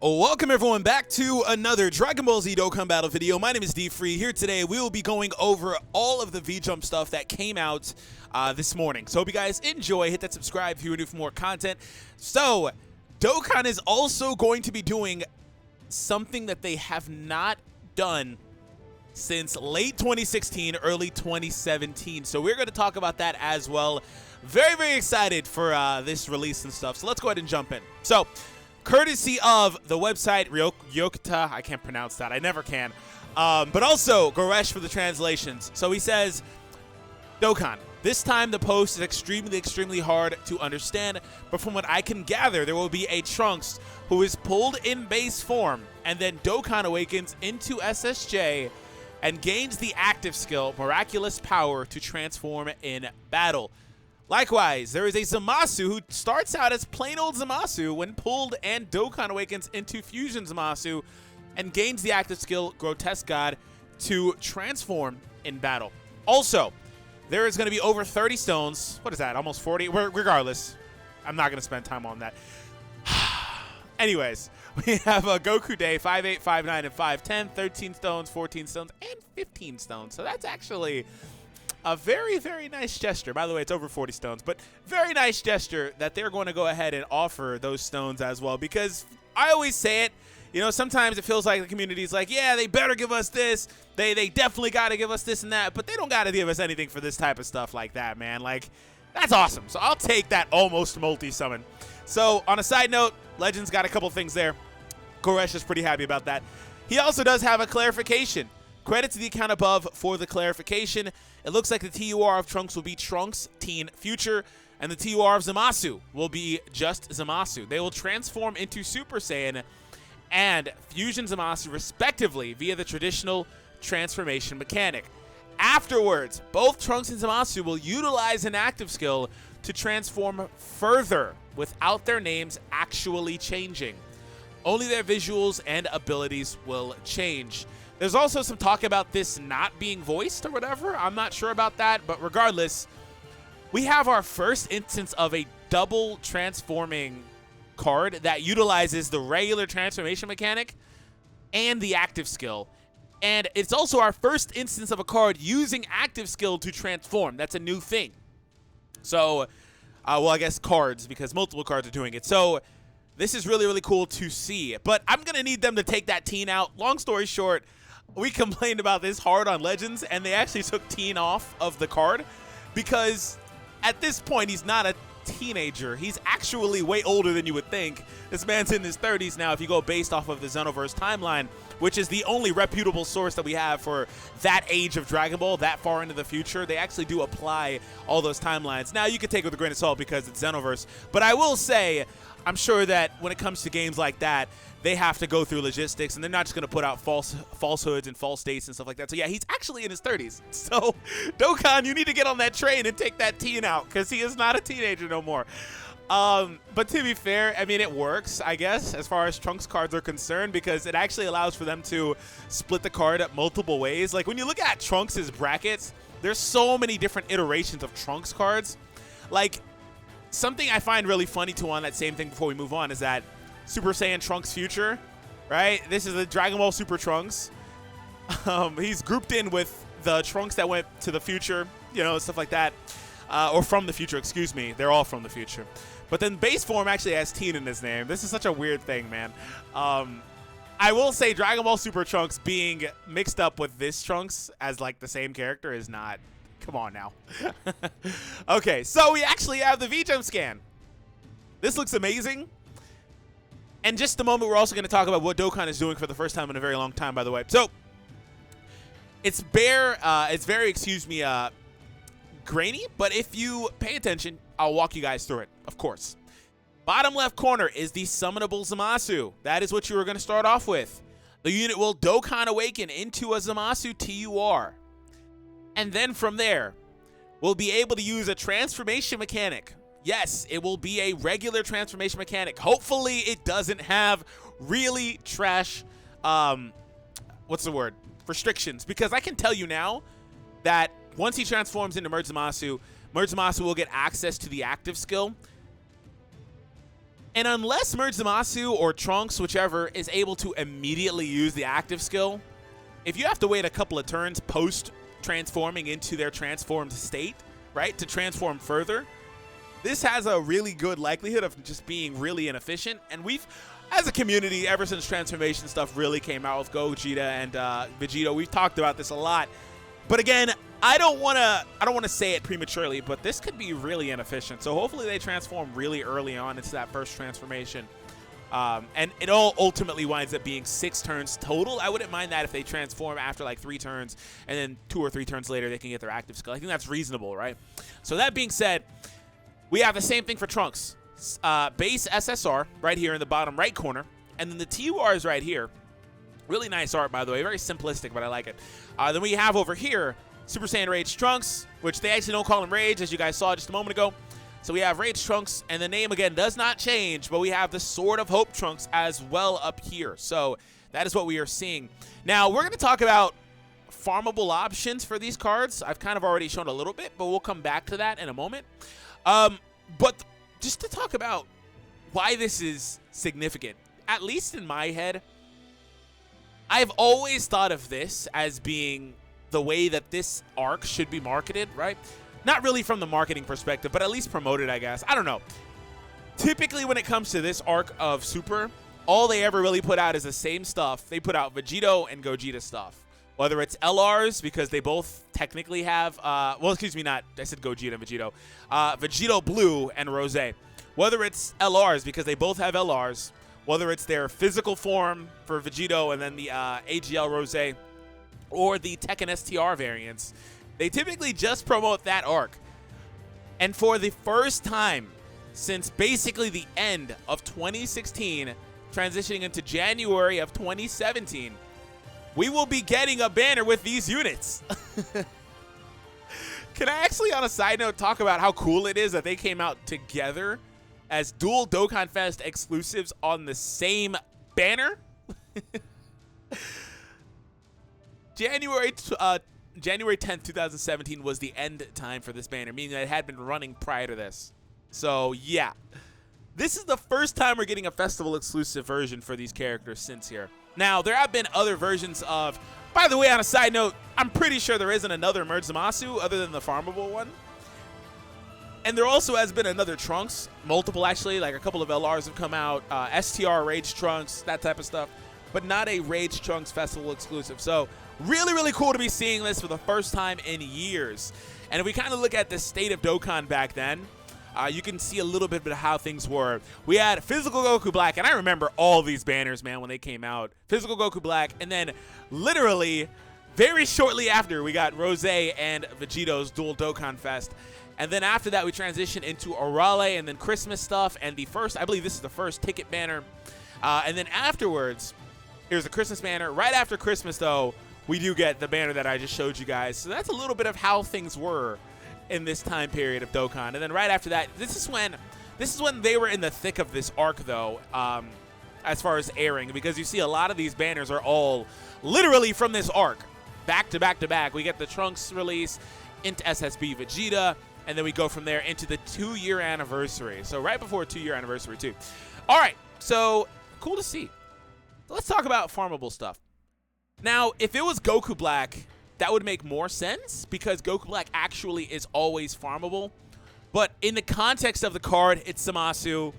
Welcome everyone back to another Dragon Ball Z Dokkan Battle video. My name is DFree. Here today we will be going over all of the V-Jump stuff that came out this morning. So hope you guys enjoy. Hit that subscribe if you're new for more content. So Dokkan is also going to be doing something that they have not done since late 2016, early 2017. So we're going to talk about that as well. Very, very excited for this release and stuff. So let's go ahead and jump in. So courtesy of the website Ryokta, I can't pronounce that, I never can, but also Goresh for the translations. So he says, Dokkan, this time the post is extremely hard to understand, but from what I can gather, there will be a Trunks who is pulled in base form, and then Dokkan awakens into SSJ and gains the active skill, Miraculous Power, to transform in battle. Likewise, there is a Zamasu who starts out as plain old Zamasu when pulled, and Dokkan awakens into Fusion Zamasu and gains the active skill Grotesque God to transform in battle. Also, there is going to be over 30 stones. What is that? Almost 40? Regardless, I'm not going to spend time on that. Anyways, we have a Goku Day, 5'8", 5'9", and 5'10", 13 stones, 14 stones, and 15 stones. So that's actually a very, very nice gesture. By the way, it's over 40 stones, but very nice gesture that they're going to go ahead and offer those stones as well, because I always say it, you know, sometimes it feels like the community's like, yeah, they better give us this. They definitely got to give us this and that, but they don't got to give us anything for this type of stuff like that, man. Like, that's awesome. So I'll take that almost multi-summon. So on a side note, Legends got a couple things there. Goresh is pretty happy about that. He also does have a clarification. Credit to the account above for the clarification. It looks like the TUR of Trunks will be Trunks Teen Future, and the TUR of Zamasu will be just Zamasu. They will transform into Super Saiyan and Fusion Zamasu respectively via the traditional transformation mechanic. Afterwards, both Trunks and Zamasu will utilize an active skill to transform further without their names actually changing. Only their visuals and abilities will change. There's also some talk about this not being voiced or whatever. I'm not sure about that, but regardless, we have our first instance of a double transforming card that utilizes the regular transformation mechanic and the active skill. And it's also our first instance of a card using active skill to transform. That's a new thing. So, well, I guess cards, because multiple cards are doing it. So this is really, really cool to see. But I'm going to need them to take that teen out. Long story short, we complained about this hard on Legends, and they actually took teen off of the card because at this point, he's not a teenager. He's actually way older than you would think. This man's in his 30s now if you go based off of the Xenoverse timeline, which is the only reputable source that we have for that age of Dragon Ball, that far into the future. They actually do apply all those timelines. Now, you can take it with a grain of salt because it's Xenoverse, but I will say, I'm sure that when it comes to games like that, they have to go through logistics, and they're not just going to put out falsehoods and false dates and stuff like that. So yeah, he's actually in his 30s. So Dokkan, you need to get on that train and take that teen out, because he is not a teenager no more. But to be fair, I mean, it works, I guess, as far as Trunks cards are concerned, because it actually allows for them to split the card up multiple ways. Like, when you look at Trunks' brackets, there's so many different iterations of Trunks cards. Like, something I find really funny too on that same thing before we move on is that Super Saiyan Trunks Future, right? This is the Dragon Ball Super Trunks. He's grouped in with the Trunks that went to the future, you know, stuff like that. Or from the future, excuse me. They're all from the future. But then base form actually has teen in his name. This is such a weird thing, man. I will say Dragon Ball Super Trunks being mixed up with this Trunks as like the same character is not... Come on now. Okay, so we actually have the V-Jump scan. This looks amazing. And just a moment, we're also going to talk about what Dokkan is doing for the first time in a very long time, by the way. So, it's very, excuse me, grainy, but if you pay attention, I'll walk you guys through it, of course. Bottom left corner is the summonable Zamasu. That is what you were going to start off with. The unit will Dokkan awaken into a Zamasu TUR. And then from there, we'll be able to use a transformation mechanic. Yes, it will be a regular transformation mechanic. Hopefully, it doesn't have really trash, what's the word? Restrictions. Because I can tell you now that once he transforms into Merge Zamasu will get access to the active skill. And unless Merge Zamasu or Trunks, whichever, is able to immediately use the active skill, if you have to wait a couple of turns post-transforming into their transformed state, right, to transform further, this has a really good likelihood of just being really inefficient. And we've, as a community, ever since transformation stuff really came out with Gogeta and Vegito, we've talked about this a lot. But again, I don't want to say it prematurely, but this could be really inefficient. So hopefully they transform really early on into that first transformation. And it all ultimately winds up being 6 turns total. I wouldn't mind that if they transform after like 3 turns, and then 2 or 3 turns later they can get their active skill. I think that's reasonable, right? So that being said, we have the same thing for Trunks. Base SSR right here in the bottom right corner, and then the TUR is right here. Really nice art, by the way. Very simplistic, but I like it. Then we have over here Super Saiyan Rage Trunks, which they actually don't call him Rage, as you guys saw just a moment ago. So we have Rage Trunks, and the name, again, does not change, but we have the Sword of Hope Trunks as well up here. So that is what we are seeing. Now, we're going to talk about farmable options for these cards. I've kind of already shown a little bit, but we'll come back to that in a moment. But just to talk about why this is significant, at least in my head, I've always thought of this as being the way that this arc should be marketed, right? Not really from the marketing perspective, but at least promoted, I guess. I don't know. Typically, when it comes to this arc of Super, all they ever really put out is the same stuff. They put out Vegito and Gogeta stuff. Whether it's LRs, because they both technically have, well, excuse me, not, I said Gogeta and Vegito. Vegito Blue and Rose. Whether it's LRs, because they both have LRs. Whether it's their physical form for Vegito and then the AGL Rose, or the Tekken STR variants, they typically just promote that arc. And for the first time since basically the end of 2016, transitioning into January of 2017, we will be getting a banner with these units. Can I actually, on a side note, talk about how cool it is that they came out together as dual Dokkan Fest exclusives on the same banner? January 10th, 2017 was the end time for this banner, meaning that it had been running prior to this. So, yeah. This is the first time we're getting a festival exclusive version for these characters since here. Now, there have been other versions of... By the way, on a side note, I'm pretty sure there isn't another Merge Zamasu other than the farmable one. And there also has been another Trunks, multiple actually, like a couple of LRs have come out, STR Rage Trunks, that type of stuff, but not a Rage Trunks festival exclusive. So really, really cool to be seeing this for the first time in years. And if we kind of look at the state of Dokkan back then, you can see a little bit of how things were. We had Physical Goku Black, and I remember all these banners, man, when they came out. Physical Goku Black, and then literally very shortly after, we got Rose and Vegito's Dual Dokkan Fest. And then after that, we transitioned into Orale and then Christmas stuff. And the first, I believe this is the first ticket banner. And then afterwards, here's the Christmas banner. Right after Christmas, though, we do get the banner that I just showed you guys. So that's a little bit of how things were in this time period of Dokkan. And then right after that, this is when they were in the thick of this arc, though, as far as airing. Because you see a lot of these banners are all literally from this arc. Back to back to back. We get the Trunks release into SSB Vegeta. And then we go from there into the 2-year anniversary. So right before 2-year anniversary, too. All right, so cool to see. Let's talk about farmable stuff. Now, if it was Goku Black, that would make more sense because Goku Black actually is always farmable. But in the context of the card, it's Zamasu.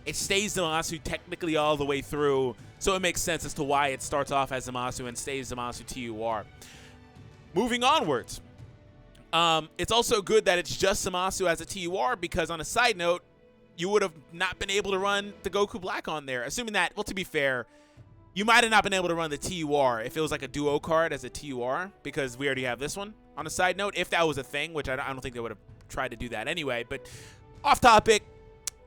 It stays Zamasu technically all the way through. So it makes sense as to why it starts off as Zamasu and stays Zamasu TUR. Moving onwards. It's also good that it's just Zamasu as a TUR because on a side note, you would have not been able to run the Goku Black on there. Assuming that, well, to be fair, you might have not been able to run the TUR if it was like a duo card as a TUR because we already have this one. On a side note, if that was a thing, which I don't think they would have tried to do that anyway, but off topic,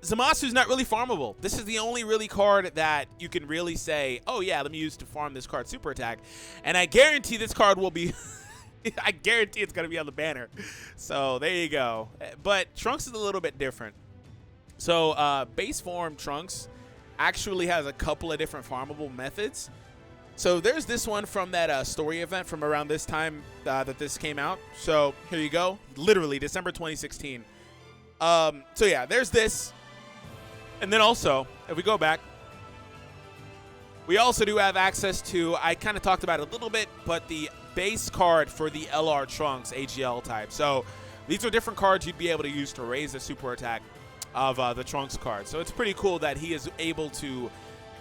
Zamasu's not really farmable. This is the only really card that you can really say, oh yeah, let me use to farm this card Super Attack. And I guarantee this card will be... I guarantee it's going to be on the banner. So there you go. But Trunks is a little bit different. So base form Trunks actually has a couple of different farmable methods. So there's this one from that story event from around this time that this came out. So here you go. Literally December 2016. So yeah, there's this. And then also if we go back, we also do have access to, I kind of talked about it a little bit, but the base card for the LR Trunks AGL type. So these are different cards you'd be able to use to raise the super attack of the Trunks card. So it's pretty cool that he is able to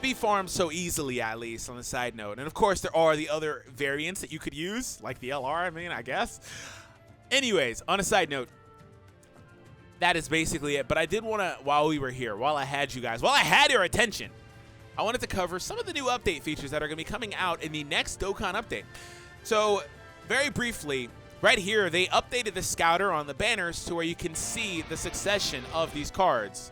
be farmed so easily, at least, on the side note. And of course, there are the other variants that you could use, like the LR, I mean, I guess. Anyways, on a side note, that is basically it. But I did want to, while we were here, while I had you guys, while I had your attention, I wanted to cover some of the new update features that are going to be coming out in the next Dokkan update. So, very briefly, right here, they updated the scouter on the banners to where you can see the succession of these cards.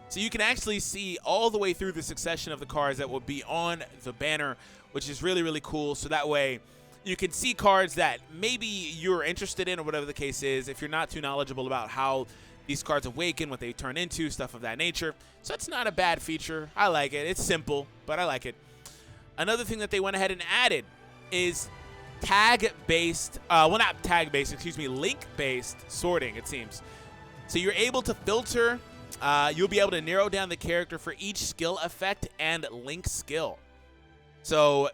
So you can actually see all the way through the succession of the cards that will be on the banner, which is really, really cool. So that way, you can see cards that maybe you're interested in or whatever the case is, if you're not too knowledgeable about how these cards awaken, what they turn into, stuff of that nature. So it's not a bad feature. I like it. It's simple, but I like it. Another thing that they went ahead and added is tag-based, well, not tag-based, excuse me, link-based sorting, it seems. So you're able to filter, you'll be able to narrow down the character for each skill effect and link skill. So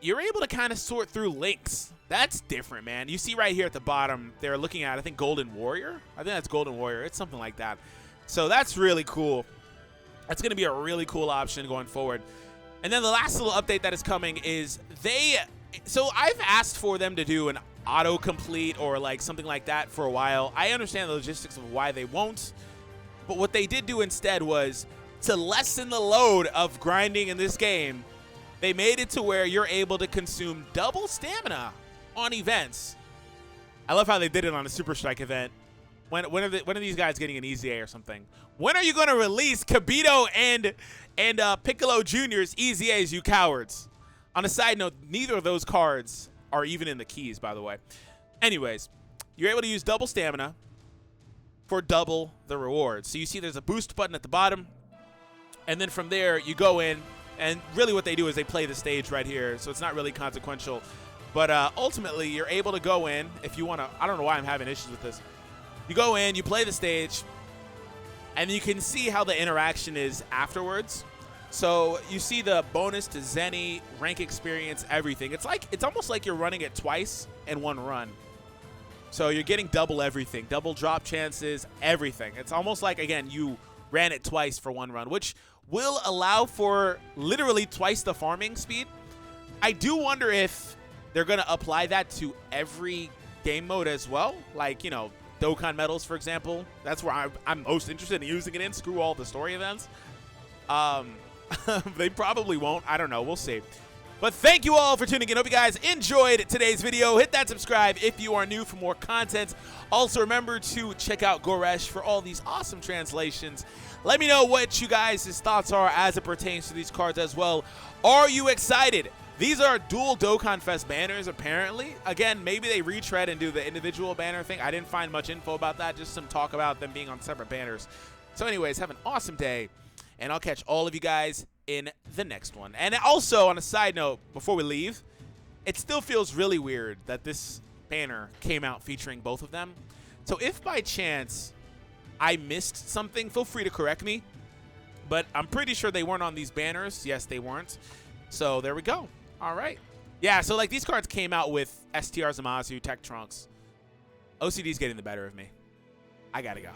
you're able to kind of sort through links. That's different, man. You see right here at the bottom, they're looking at, I think, Golden Warrior? I think that's Golden Warrior. It's something like that. So that's really cool. That's going to be a really cool option going forward. And then the last little update that is coming is so I've asked for them to do an autocomplete or like something like that for a while. I understand the logistics of why they won't. But what they did do instead was to lessen the load of grinding in this game. They made it to where you're able to consume double stamina on events. I love how they did it on a Super Strike event. When are these guys getting an Easy A or something? When are you going to release Kibito and Piccolo Jr.'s Easy A's, you cowards? On a side note, neither of those cards are even in the keys, by the way. Anyways, you're able to use double stamina for double the rewards. So you see there's a boost button at the bottom, and then from there you go in, and really what they do is they play the stage right here, so it's not really consequential. But ultimately, you're able to go in if you want to. I don't know why I'm having issues with this. You go in, you play the stage, and you can see how the interaction is afterwards. So you see the bonus to Zenny, rank experience, everything. It's almost like you're running it twice in one run. So you're getting double everything, double drop chances, everything. It's almost like, again, you ran it twice for one run, which will allow for literally twice the farming speed. I do wonder if they're going to apply that to every game mode as well. Like, you know, Dokkan medals, for example. That's where I'm most interested in using it in. Screw all the story events. They probably won't. I don't know. We'll see. But thank you all for tuning in. Hope you guys enjoyed today's video. Hit that subscribe if you are new for more content. Also, remember to check out Goresh for all these awesome translations. Let me know what you guys' thoughts are as it pertains to these cards as well. Are you excited? These are dual Dokkan Fest banners, apparently. Again, maybe they retread and do the individual banner thing. I didn't find much info about that, just some talk about them being on separate banners. So anyways, have an awesome day, and I'll catch all of you guys in the next one. And also, on a side note, before we leave, it still feels really weird that this banner came out featuring both of them. So if by chance I missed something, feel free to correct me. But I'm pretty sure they weren't on these banners. Yes, they weren't. So there we go. All right. Yeah, so like these cards came out with STR Zamasu, Tech Trunks. OCD's getting the better of me. I gotta go.